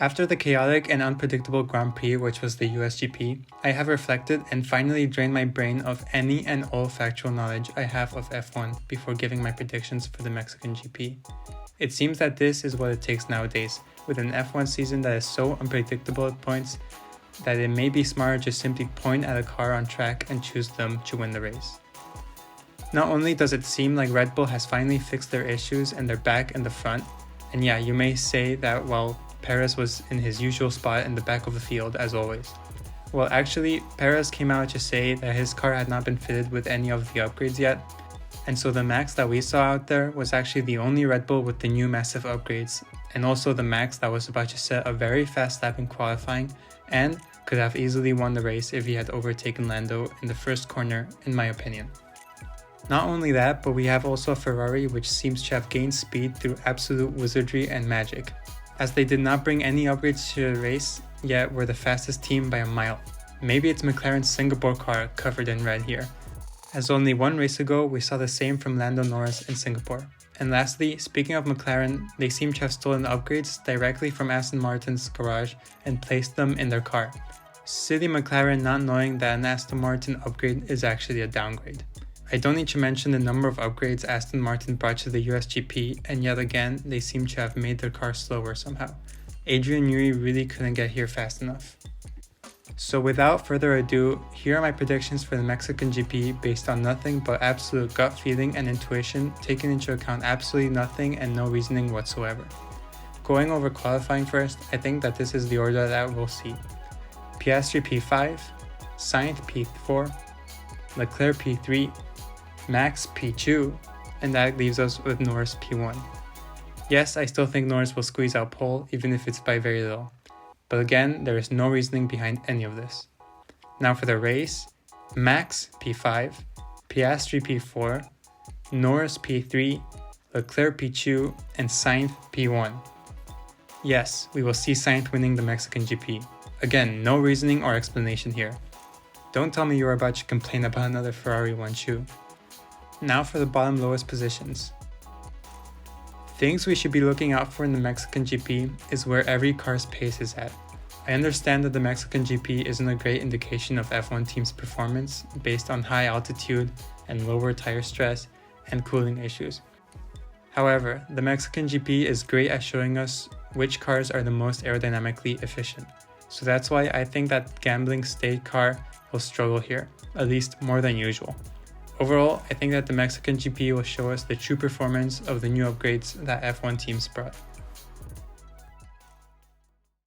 After the chaotic and unpredictable Grand Prix, which was the USGP, I have reflected and finally drained my brain of any and all factual knowledge I have of F1 before giving my predictions for the Mexican GP. It seems that this is what it takes nowadays, with an F1 season that is so unpredictable at points that it may be smarter to simply point at a car on track and choose them to win the race. Not only does it seem like Red Bull has finally fixed their issues and they're back in the front, and yeah, you may say that while Perez was in his usual spot in the back of the field as always. Well, actually, Perez came out to say that his car had not been fitted with any of the upgrades yet, and so the Max that we saw out there was actually the only Red Bull with the new massive upgrades, and also the Max that was about to set a very fast lap in qualifying and could have easily won the race if he had overtaken Lando in the first corner, in my opinion. Not only that, but we have also a Ferrari which seems to have gained speed through absolute wizardry and magic, as they did not bring any upgrades to the race, yet were the fastest team by a mile. Maybe it's McLaren's Singapore car covered in red here, as only one race ago we saw the same from Lando Norris in Singapore. And lastly, speaking of McLaren, they seem to have stolen upgrades directly from Aston Martin's garage and placed them in their car. Silly McLaren not knowing that an Aston Martin upgrade is actually a downgrade. I don't need to mention the number of upgrades Aston Martin brought to the USGP, and yet again, they seem to have made their car slower somehow. Adrian Newey really couldn't get here fast enough. So without further ado, here are my predictions for the Mexican GP based on nothing but absolute gut feeling and intuition, taking into account absolutely nothing and no reasoning whatsoever. Going over qualifying first, I think that this is the order that we'll see. Piastri P5, Sainz P4, Leclerc P3, Max P2, and that leaves us with Norris P1. Yes, I still think Norris will squeeze out pole, even if it's by very little. But again, there is no reasoning behind any of this. Now for the race, Max P5, Piastri P4, Norris P3, Leclerc P2, and Sainz P1. Yes, we will see Sainz winning the Mexican GP. Again, no reasoning or explanation here. Don't tell me you're about to complain about another Ferrari 1-2. Now for the bottom lowest positions. Things we should be looking out for in the Mexican GP is where every car's pace is at. I understand that the Mexican GP isn't a great indication of F1 teams' performance based on high altitude and lower tire stress and cooling issues. However, the Mexican GP is great at showing us which cars are the most aerodynamically efficient. So that's why I think that gambling state car will struggle here, at least more than usual. Overall, I think that the Mexican GP will show us the true performance of the new upgrades that F1 teams brought.